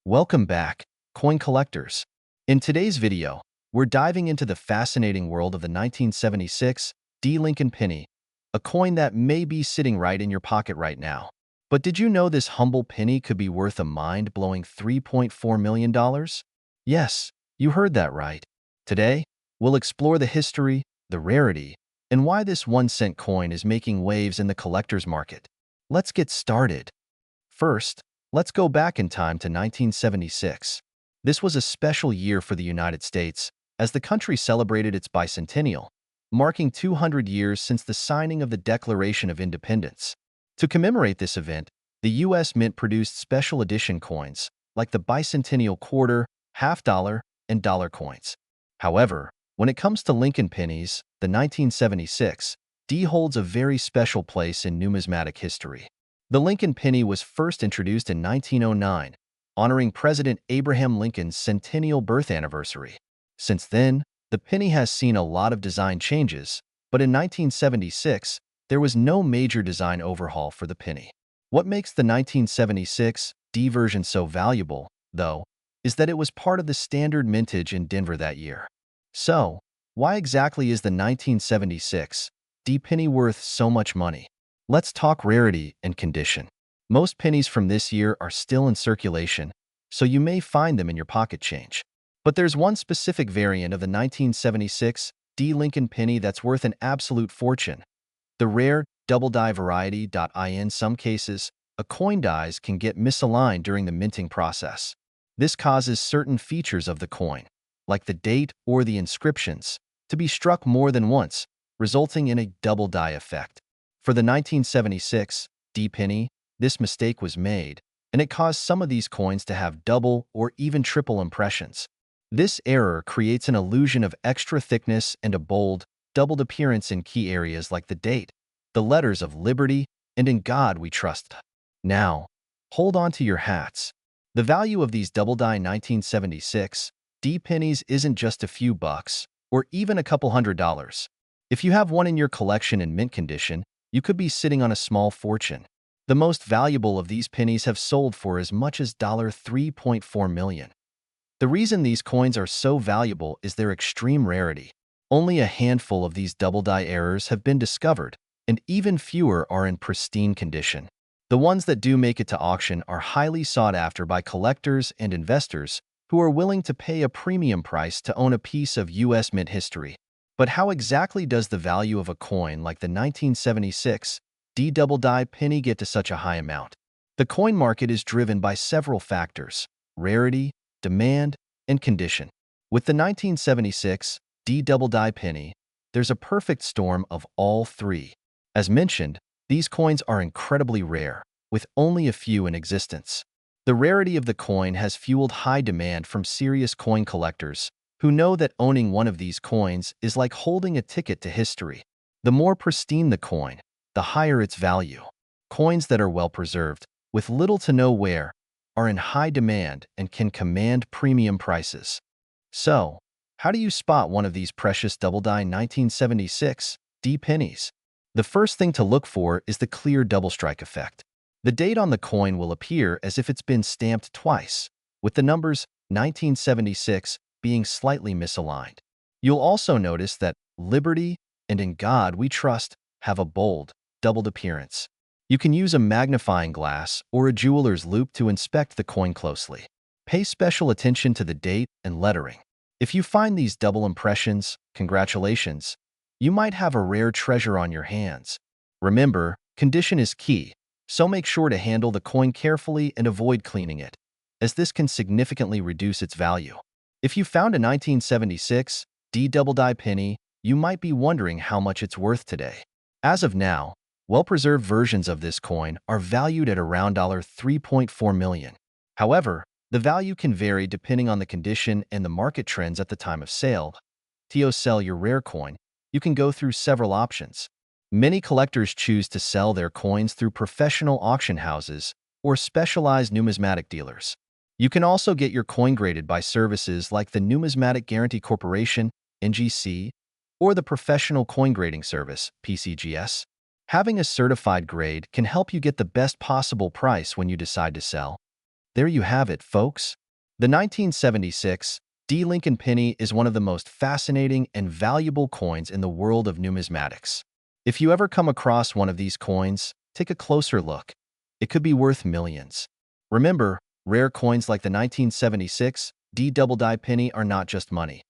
Welcome back, coin collectors. In today's video, we're diving into the fascinating world of the 1976 D. Lincoln penny, a coin that may be sitting right in your pocket right now. But did you know this humble penny could be worth a mind-blowing $3.4 million? Yes, you heard that right. Today, we'll explore the history, the rarity, and why this 1-cent coin is making waves in the collector's market. Let's get started. First, let's go back in time to 1976. This was a special year for the United States, as the country celebrated its bicentennial, marking 200 years since the signing of the Declaration of Independence. To commemorate this event, the U.S. Mint produced special edition coins, like the bicentennial quarter, half dollar, and dollar coins. However, when it comes to Lincoln pennies, the 1976 D holds a very special place in numismatic history. The Lincoln penny was first introduced in 1909, honoring President Abraham Lincoln's centennial birth anniversary. Since then, the penny has seen a lot of design changes, but in 1976, there was no major design overhaul for the penny. What makes the 1976 D version so valuable, though, is that it was part of the standard mintage in Denver that year. So, why exactly is the 1976 D penny worth so much money? Let's talk rarity and condition. Most pennies from this year are still in circulation, so you may find them in your pocket change. But there's one specific variant of the 1976 D Lincoln penny that's worth an absolute fortune. The rare double die variety. In some cases, a coin dies can get misaligned during the minting process. This causes certain features of the coin, like the date or the inscriptions, to be struck more than once, resulting in a double die effect. For the 1976 D penny, this mistake was made, and it caused some of these coins to have double or even triple impressions. This error creates an illusion of extra thickness and a bold, doubled appearance in key areas like the date, the letters of liberty, and in God we trust. Now, hold on to your hats. The value of these double-die 1976 D pennies isn't just a few bucks, or even a couple $100s. If you have one in your collection in mint condition, you could be sitting on a small fortune. The most valuable of these pennies have sold for as much as $3.4 million. The reason these coins are so valuable is their extreme rarity. Only a handful of these double-die errors have been discovered, and even fewer are in pristine condition. The ones that do make it to auction are highly sought after by collectors and investors who are willing to pay a premium price to own a piece of U.S. mint history. But how exactly does the value of a coin like the 1976 D double-die penny get to such a high amount? The coin market is driven by several factors: rarity, demand, and condition. With the 1976 D double-die penny, there's a perfect storm of all three. As mentioned, these coins are incredibly rare, with only a few in existence. The rarity of the coin has fueled high demand from serious coin collectors who know that owning one of these coins is like holding a ticket to history. The more pristine the coin, the higher its value. Coins that are well preserved, with little to no wear, are in high demand and can command premium prices. So, how do you spot one of these precious double-die 1976 D pennies? The first thing to look for is the clear double strike effect. The date on the coin will appear as if it's been stamped twice, with the numbers 1976 being slightly misaligned. You'll also notice that Liberty and In God We Trust have a bold, doubled appearance. You can use a magnifying glass or a jeweler's loupe to inspect the coin closely. Pay special attention to the date and lettering. If you find these double impressions, congratulations, you might have a rare treasure on your hands. Remember, condition is key, so make sure to handle the coin carefully and avoid cleaning it, as this can significantly reduce its value. If you found a 1976 D double-die penny, you might be wondering how much it's worth today. As of now, well-preserved versions of this coin are valued at around $3.4 million. However, the value can vary depending on the condition and the market trends at the time of sale. To sell your rare coin, you can go through several options. Many collectors choose to sell their coins through professional auction houses or specialized numismatic dealers. You can also get your coin graded by services like the Numismatic Guarantee Corporation, NGC, or the Professional Coin Grading Service, PCGS. Having a certified grade can help you get the best possible price when you decide to sell. There you have it, folks. The 1976 D. Lincoln penny is one of the most fascinating and valuable coins in the world of numismatics. If you ever come across one of these coins, take a closer look. It could be worth millions. Remember, rare coins like the 1976 D. Double Die penny are not just money.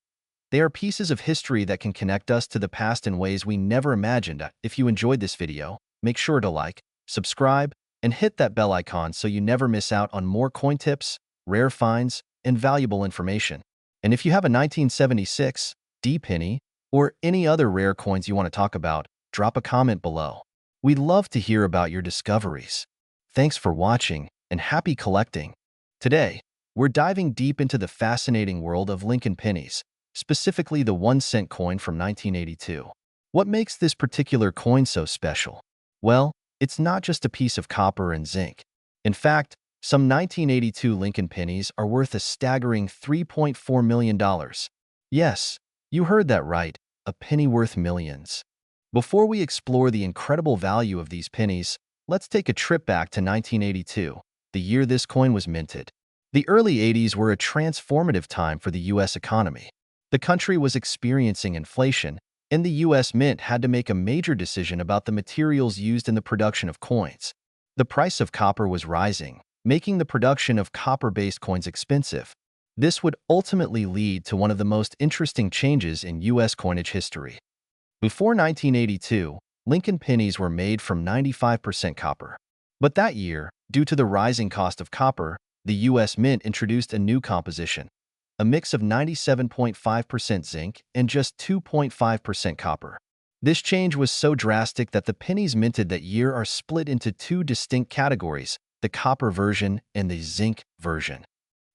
They are pieces of history that can connect us to the past in ways we never imagined. If you enjoyed this video, make sure to like, subscribe, and hit that bell icon so you never miss out on more coin tips, rare finds, and valuable information. And if you have a 1976 D penny or any other rare coins you want to talk about, drop a comment below. We'd love to hear about your discoveries. Thanks for watching and happy collecting. Today, we're diving deep into the fascinating world of Lincoln pennies, specifically the 1-cent coin from 1982. What makes this particular coin so special? Well, it's not just a piece of copper and zinc. In fact, some 1982 Lincoln pennies are worth a staggering $3.4 million. Yes, you heard that right, a penny worth millions. Before we explore the incredible value of these pennies, let's take a trip back to 1982, the year this coin was minted. The early 80s were a transformative time for the U.S. economy. The country was experiencing inflation, and the U.S. Mint had to make a major decision about the materials used in the production of coins. The price of copper was rising, making the production of copper-based coins expensive. This would ultimately lead to one of the most interesting changes in U.S. coinage history. Before 1982, Lincoln pennies were made from 95% copper. But that year, due to the rising cost of copper, the U.S. Mint introduced a new composition, a mix of 97.5% zinc and just 2.5% copper. This change was so drastic that the pennies minted that year are split into two distinct categories, the copper version and the zinc version.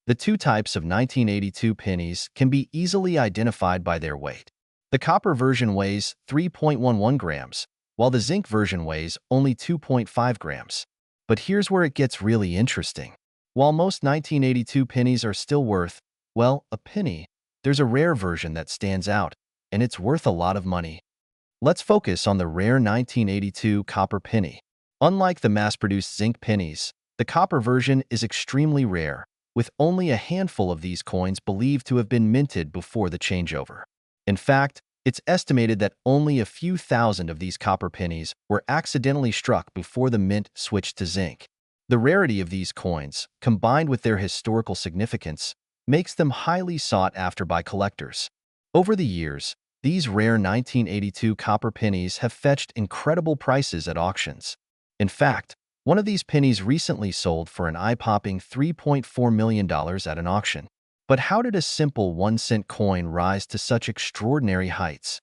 The two types of 1982 pennies can be easily identified by their weight. The copper version weighs 3.11 grams, while the zinc version weighs only 2.5 grams. But here's where it gets really interesting. While most 1982 pennies are still worth, well, a penny, there's a rare version that stands out, and it's worth a lot of money. Let's focus on the rare 1982 copper penny. Unlike the mass-produced zinc pennies, the copper version is extremely rare, with only a handful of these coins believed to have been minted before the changeover. In fact, it's estimated that only a few thousand of these copper pennies were accidentally struck before the mint switched to zinc. The rarity of these coins, combined with their historical significance, makes them highly sought after by collectors. Over the years, these rare 1982 copper pennies have fetched incredible prices at auctions. In fact, one of these pennies recently sold for an eye-popping $3.4 million at an auction. But how did a simple 1-cent coin rise to such extraordinary heights?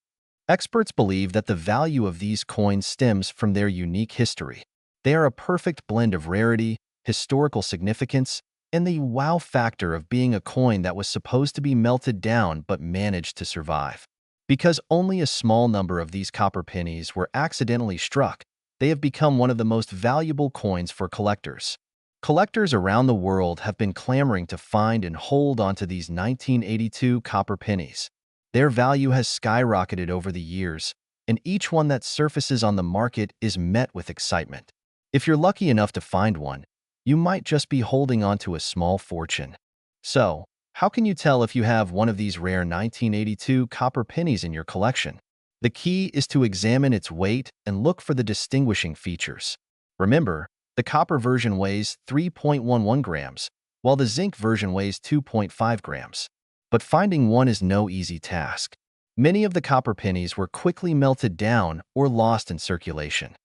Experts believe that the value of these coins stems from their unique history. They are a perfect blend of rarity, historical significance, and the wow factor of being a coin that was supposed to be melted down but managed to survive. Because only a small number of these copper pennies were accidentally struck, they have become one of the most valuable coins for collectors. Collectors around the world have been clamoring to find and hold onto these 1982 copper pennies. Their value has skyrocketed over the years, and each one that surfaces on the market is met with excitement. If you're lucky enough to find one, you might just be holding onto a small fortune. So, how can you tell if you have one of these rare 1982 copper pennies in your collection? The key is to examine its weight and look for the distinguishing features. Remember, the copper version weighs 3.11 grams, while the zinc version weighs 2.5 grams. But finding one is no easy task. Many of the copper pennies were quickly melted down or lost in circulation.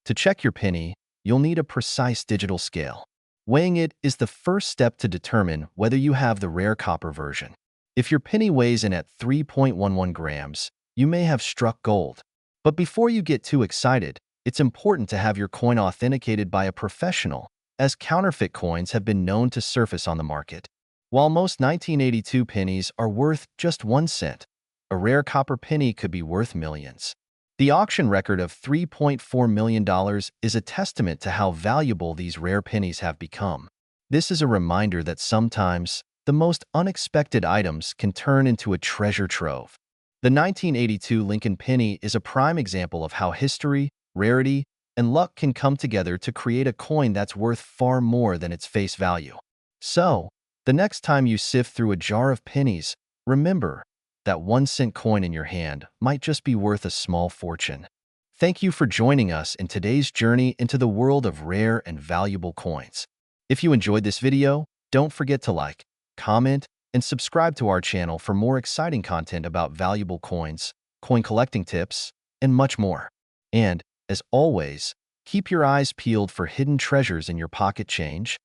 To check your penny, you'll need a precise digital scale. Weighing it is the first step to determine whether you have the rare copper version. If your penny weighs in at 3.11 grams, you may have struck gold. But before you get too excited, it's important to have your coin authenticated by a professional, as counterfeit coins have been known to surface on the market. While most 1982 pennies are worth just 1 cent, a rare copper penny could be worth millions. The auction record of $3.4 million is a testament to how valuable these rare pennies have become. This is a reminder that sometimes the most unexpected items can turn into a treasure trove. The 1982 Lincoln penny is a prime example of how history, rarity, and luck can come together to create a coin that's worth far more than its face value. So, the next time you sift through a jar of pennies, remember that 1 cent coin in your hand might just be worth a small fortune. Thank you for joining us in today's journey into the world of rare and valuable coins. If you enjoyed this video, don't forget to like, comment, and subscribe to our channel for more exciting content about valuable coins, coin collecting tips, and much more. And, as always, keep your eyes peeled for hidden treasures in your pocket change.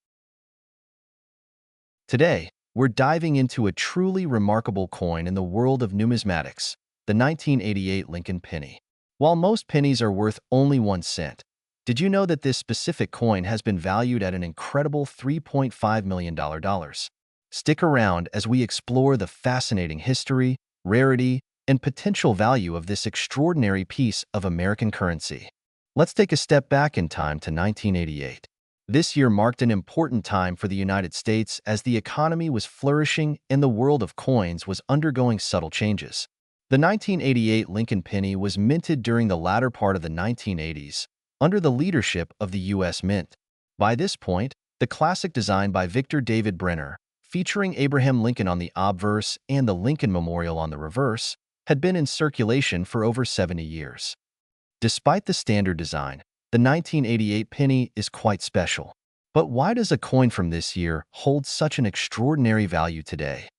Today, we're diving into a truly remarkable coin in the world of numismatics, the 1988 Lincoln penny. While most pennies are worth only 1 cent, did you know that this specific coin has been valued at an incredible $3.5 million? Stick around as we explore the fascinating history, rarity, and potential value of this extraordinary piece of American currency. Let's take a step back in time to 1988. This year marked an important time for the United States as the economy was flourishing and the world of coins was undergoing subtle changes. The 1988 Lincoln penny was minted during the latter part of the 1980s, under the leadership of the U.S. Mint. By this point, the classic design by Victor David Brenner, featuring Abraham Lincoln on the obverse and the Lincoln Memorial on the reverse, had been in circulation for over 70 years. Despite the standard design, the 1988 penny is quite special. But why does a coin from this year hold such an extraordinary value today?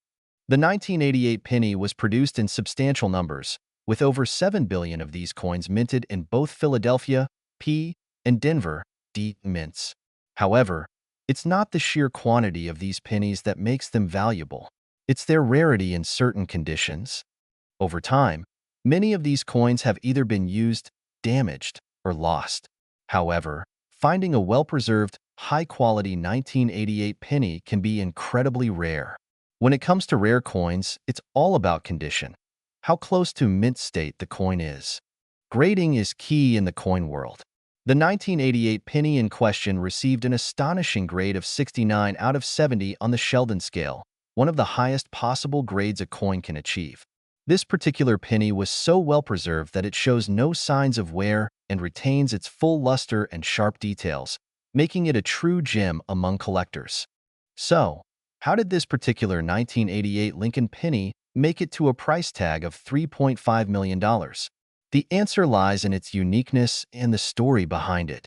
The 1988 penny was produced in substantial numbers, with over 7 billion of these coins minted in both Philadelphia, P, and Denver, D, mints. However, it's not the sheer quantity of these pennies that makes them valuable. It's their rarity in certain conditions. Over time, many of these coins have either been used, damaged, or lost. However, finding a well-preserved, high-quality 1988 penny can be incredibly rare. When it comes to rare coins, it's all about condition, how close to mint state the coin is. Grading is key in the coin world. The 1988 penny in question received an astonishing grade of 69 out of 70 on the Sheldon scale, one of the highest possible grades a coin can achieve. This particular penny was so well preserved that it shows no signs of wear and retains its full luster and sharp details, making it a true gem among collectors. So, how did this particular 1988 Lincoln penny make it to a price tag of $3.5 million? The answer lies in its uniqueness and the story behind it.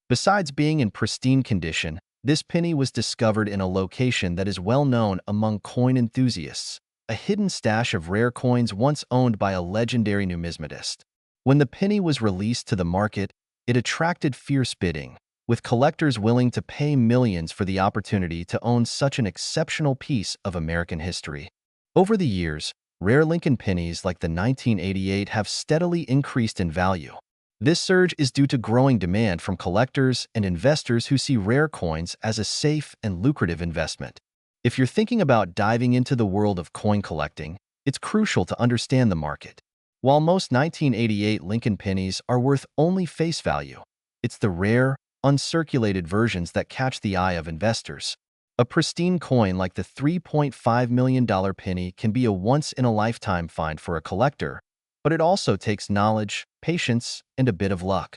Besides being in pristine condition, this penny was discovered in a location that is well known among coin enthusiasts, a hidden stash of rare coins once owned by a legendary numismatist. When the penny was released to the market, it attracted fierce bidding, with collectors willing to pay millions for the opportunity to own such an exceptional piece of American history. Over the years, rare Lincoln pennies like the 1988 have steadily increased in value. This surge is due to growing demand from collectors and investors who see rare coins as a safe and lucrative investment. If you're thinking about diving into the world of coin collecting, it's crucial to understand the market. While most 1988 Lincoln pennies are worth only face value, it's the rare, uncirculated versions that catch the eye of investors. A pristine coin like the $3.5 million penny can be a once-in-a-lifetime find for a collector, but it also takes knowledge, patience, and a bit of luck.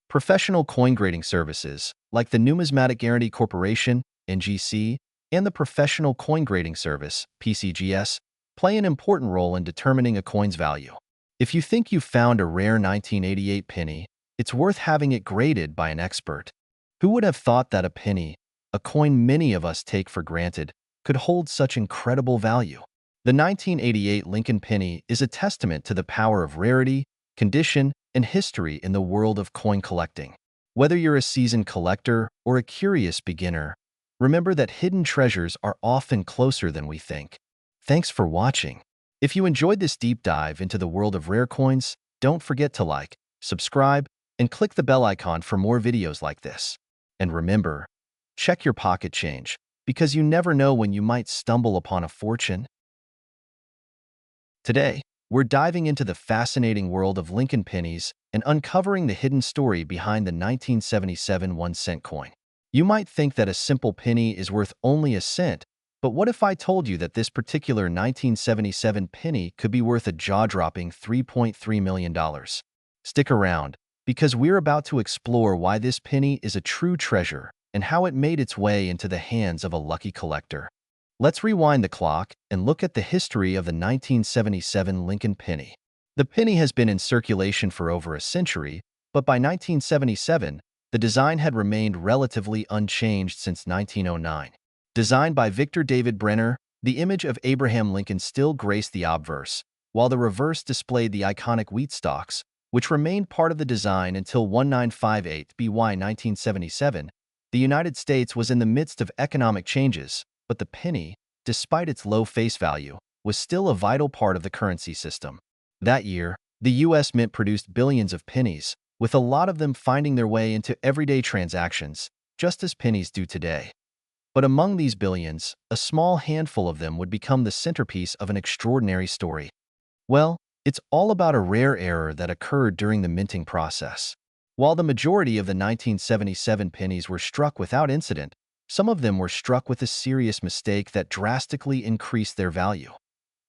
Professional coin grading services, like the Numismatic Guarantee Corporation, NGC, and the Professional Coin Grading Service, PCGS, play an important role in determining a coin's value. If you think you've found a rare 1988 penny, it's worth having it graded by an expert. Who would have thought that a penny, a coin many of us take for granted, could hold such incredible value? The 1988 Lincoln penny is a testament to the power of rarity, condition, and history in the world of coin collecting. Whether you're a seasoned collector or a curious beginner, remember that hidden treasures are often closer than we think. Thanks for watching. If you enjoyed this deep dive into the world of rare coins, don't forget to like, subscribe, and click the bell icon for more videos like this. And remember, check your pocket change, because you never know when you might stumble upon a fortune. Today, we're diving into the fascinating world of Lincoln pennies and uncovering the hidden story behind the 1977 1-cent coin. You might think that a simple penny is worth only a cent, but what if I told you that this particular 1977 penny could be worth a jaw-dropping $3.3 million? Stick around, because we're about to explore why this penny is a true treasure and how it made its way into the hands of a lucky collector. Let's rewind the clock and look at the history of the 1977 Lincoln penny. The penny has been in circulation for over a century, but by 1977, the design had remained relatively unchanged since 1909. Designed by Victor David Brenner, the image of Abraham Lincoln still graced the obverse, while the reverse displayed the iconic wheat stalks, which remained part of the design until 1958 BY 1977. The United States was in the midst of economic changes, but the penny, despite its low face value, was still a vital part of the currency system. That year, the U.S. Mint produced billions of pennies, with a lot of them finding their way into everyday transactions, just as pennies do today. But among these billions, a small handful of them would become the centerpiece of an extraordinary story. Well, it's all about a rare error that occurred during the minting process. While the majority of the 1977 pennies were struck without incident, some of them were struck with a serious mistake that drastically increased their value.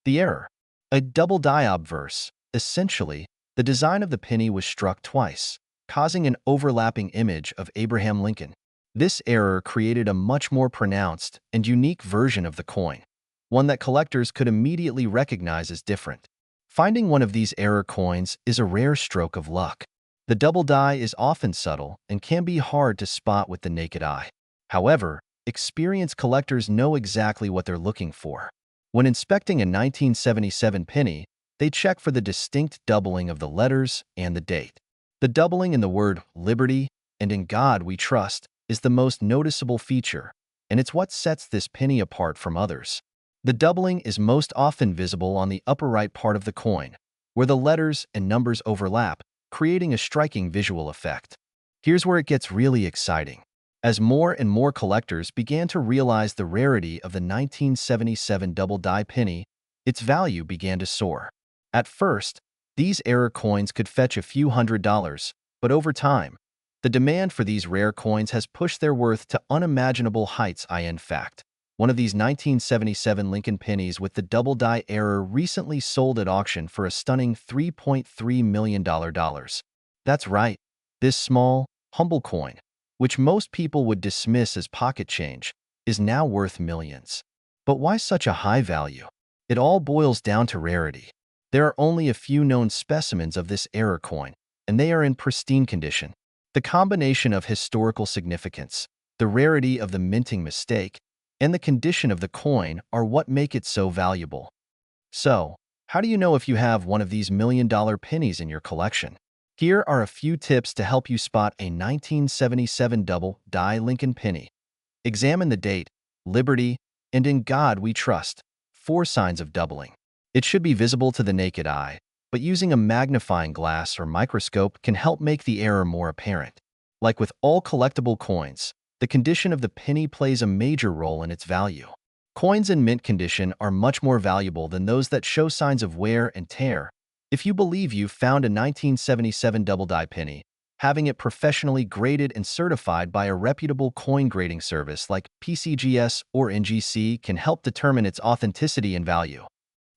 The error: a double die obverse. Essentially, the design of the penny was struck twice, causing an overlapping image of Abraham Lincoln. This error created a much more pronounced and unique version of the coin, one that collectors could immediately recognize as different. Finding one of these error coins is a rare stroke of luck. The double die is often subtle and can be hard to spot with the naked eye. However, experienced collectors know exactly what they're looking for. When inspecting a 1977 penny, they check for the distinct doubling of the letters and the date. The doubling in the word "Liberty" and "In God We Trust" is the most noticeable feature, and it's what sets this penny apart from others. The doubling is most often visible on the upper right part of the coin, where the letters and numbers overlap, creating a striking visual effect. Here's where it gets really exciting. As more and more collectors began to realize the rarity of the 1977 double die penny, its value began to soar. At first, these error coins could fetch a few $100s, but over time, the demand for these rare coins has pushed their worth to unimaginable heights. In fact, one of these 1977 Lincoln pennies with the double die error recently sold at auction for a stunning $3.3 million. That's right, this small, humble coin, which most people would dismiss as pocket change, is now worth millions. But why such a high value? It all boils down to rarity. There are only a few known specimens of this error coin, and they are in pristine condition. The combination of historical significance, the rarity of the minting mistake, and the condition of the coin are what make it so valuable. So, how do you know if you have one of these million-dollar pennies in your collection? Here are a few tips to help you spot a 1977 double die Lincoln penny. Examine the date, Liberty, and In God We Trust. 4 signs of doubling. It should be visible to the naked eye, but using a magnifying glass or microscope can help make the error more apparent. Like with all collectible coins, the condition of the penny plays a major role in its value. Coins in mint condition are much more valuable than those that show signs of wear and tear. If you believe you've found a 1977 double die penny, having it professionally graded and certified by a reputable coin grading service like PCGS or NGC can help determine its authenticity and value.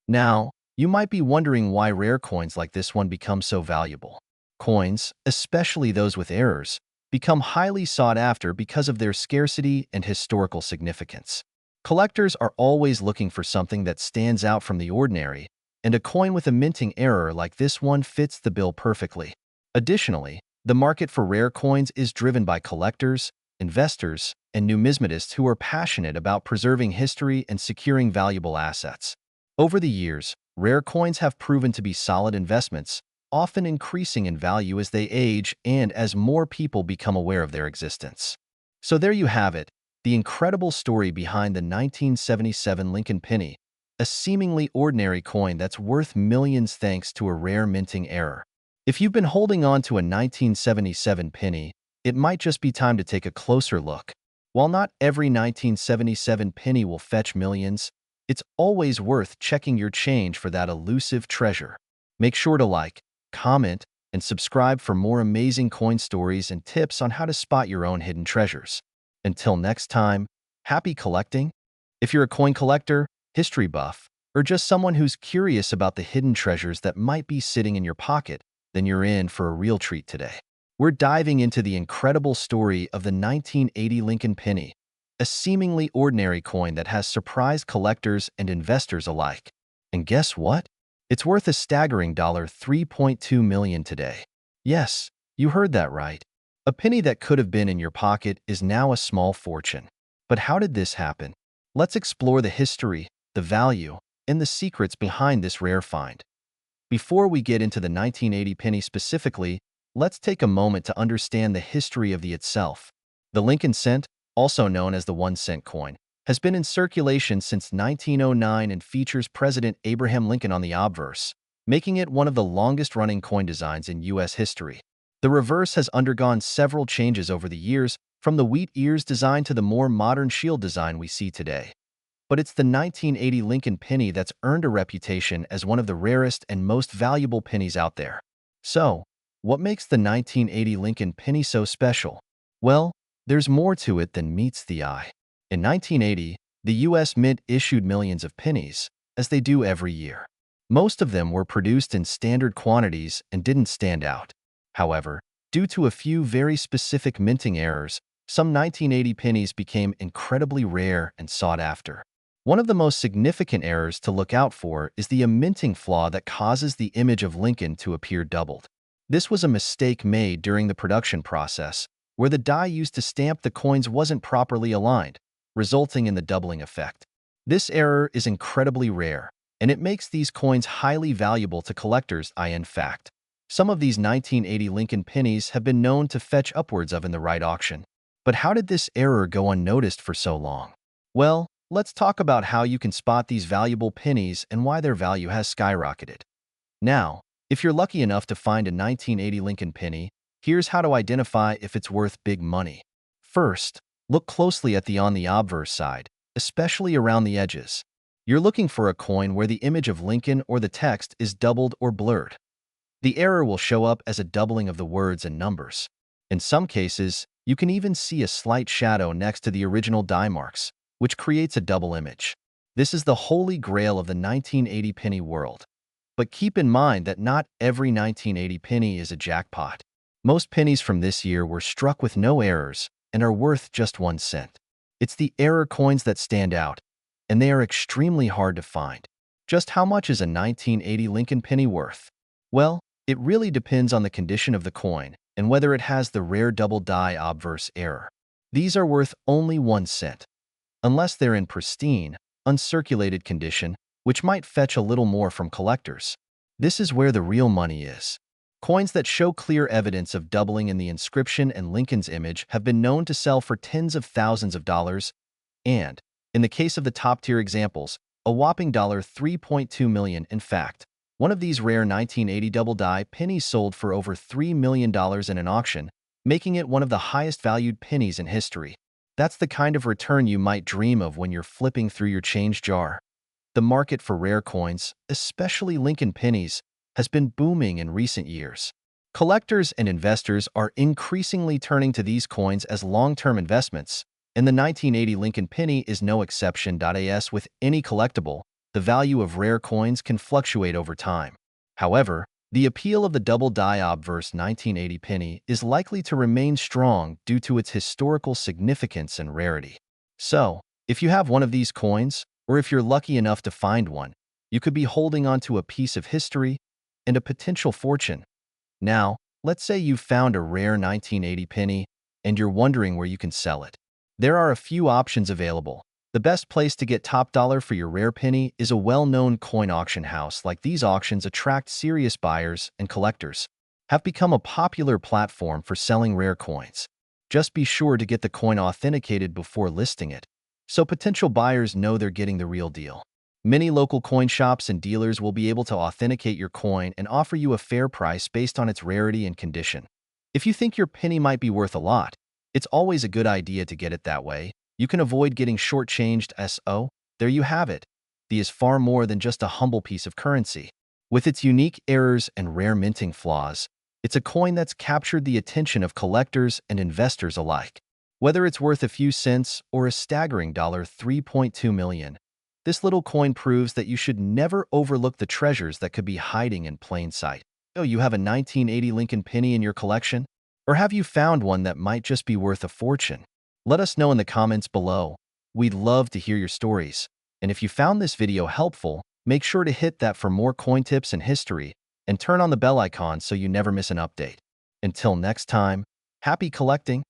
Now, you might be wondering why rare coins like this one become so valuable. Coins, especially those with errors, become highly sought after because of their scarcity and historical significance. Collectors are always looking for something that stands out from the ordinary, and a coin with a minting error like this one fits the bill perfectly. Additionally, the market for rare coins is driven by collectors, investors, and numismatists who are passionate about preserving history and securing valuable assets. Over the years, rare coins have proven to be solid investments, often increasing in value as they age and as more people become aware of their existence. So there you have it, the incredible story behind the 1977 Lincoln penny, a seemingly ordinary coin that's worth millions thanks to a rare minting error. If you've been holding on to a 1977 penny, it might just be time to take a closer look. While not every 1977 penny will fetch millions, it's always worth checking your change for that elusive treasure. Make sure to like, comment, and subscribe for more amazing coin stories and tips on how to spot your own hidden treasures. Until next time, happy collecting! If you're a coin collector, history buff, or just someone who's curious about the hidden treasures that might be sitting in your pocket, then you're in for a real treat today. We're diving into the incredible story of the 1980 Lincoln penny, a seemingly ordinary coin that has surprised collectors and investors alike. And guess what? It's worth a staggering $3.2 million today. Yes, you heard that right. A penny that could have been in your pocket is now a small fortune. But how did this happen? Let's explore the history, the value, and the secrets behind this rare find. Before we get into the 1980 penny specifically, let's take a moment to understand the history of the itself. The Lincoln cent, also known as the 1-cent coin, has been in circulation since 1909 and features President Abraham Lincoln on the obverse, making it one of the longest-running coin designs in U.S. history. The reverse has undergone several changes over the years, from the wheat ears design to the more modern shield design we see today. But it's the 1980 Lincoln penny that's earned a reputation as one of the rarest and most valuable pennies out there. So, what makes the 1980 Lincoln penny so special? Well, there's more to it than meets the eye. In 1980, the U.S. Mint issued millions of pennies, as they do every year. Most of them were produced in standard quantities and didn't stand out. However, due to a few very specific minting errors, some 1980 pennies became incredibly rare and sought after. One of the most significant errors to look out for is the minting flaw that causes the image of Lincoln to appear doubled. This was a mistake made during the production process, where the die used to stamp the coins wasn't properly aligned, resulting in the doubling effect. This error is incredibly rare, and it makes these coins highly valuable to collectors. In fact, some of these 1980 Lincoln pennies have been known to fetch upwards of in the right auction. But how did this error go unnoticed for so long? Well, let's talk about how you can spot these valuable pennies and why their value has skyrocketed. Now, if you're lucky enough to find a 1980 Lincoln penny, here's how to identify if it's worth big money. First, look closely at the on the obverse side, especially around the edges. You're looking for a coin where the image of Lincoln or the text is doubled or blurred. The error will show up as a doubling of the words and numbers. In some cases, you can even see a slight shadow next to the original die marks, which creates a double image. This is the holy grail of the 1980 penny world. But keep in mind that not every 1980 penny is a jackpot. Most pennies from this year were struck with no errors and are worth just 1 cent. It's the error coins that stand out, and they are extremely hard to find. Just how much is a 1980 Lincoln penny worth? Well, it really depends on the condition of the coin and whether it has the rare double die obverse error. These are worth only 1 cent. Unless they're in pristine, uncirculated condition, which might fetch a little more from collectors. This is where the real money is. Coins that show clear evidence of doubling in the inscription and Lincoln's image have been known to sell for tens of thousands of dollars, and, in the case of the top-tier examples, a whopping $3.2 million. In fact, one of these rare 1980 double die pennies sold for over $3 million in an auction, making it one of the highest-valued pennies in history. That's the kind of return you might dream of when you're flipping through your change jar. The market for rare coins, especially Lincoln pennies, has been booming in recent years. Collectors and investors are increasingly turning to these coins as long-term investments, and the 1980 Lincoln penny is no exception. As with any collectible, the value of rare coins can fluctuate over time. However, the appeal of the double die obverse 1980 penny is likely to remain strong due to its historical significance and rarity. So, if you have one of these coins, or if you're lucky enough to find one, you could be holding onto a piece of history and a potential fortune. Now, let's say you've found a rare 1980 penny and you're wondering where you can sell it. There are a few options available. The best place to get top dollar for your rare penny is a well-known coin auction house. Like these auctions attract serious buyers and collectors, have become a popular platform for selling rare coins. Just be sure to get the coin authenticated before listing it, so potential buyers know they're getting the real deal. Many local coin shops and dealers will be able to authenticate your coin and offer you a fair price based on its rarity and condition. If you think your penny might be worth a lot, it's always a good idea to get it that way. You can avoid getting shortchanged. There you have it. The is far more than just a humble piece of currency. With its unique errors and rare minting flaws, it's a coin that's captured the attention of collectors and investors alike. Whether it's worth a few cents or a staggering $3.2 million, this little coin proves that you should never overlook the treasures that could be hiding in plain sight. Oh, you have a 1980 Lincoln penny in your collection? Or have you found one that might just be worth a fortune? Let us know in the comments below. We'd love to hear your stories. And if you found this video helpful, make sure to hit that for more coin tips and history, and turn on the bell icon so you never miss an update. Until next time, happy collecting!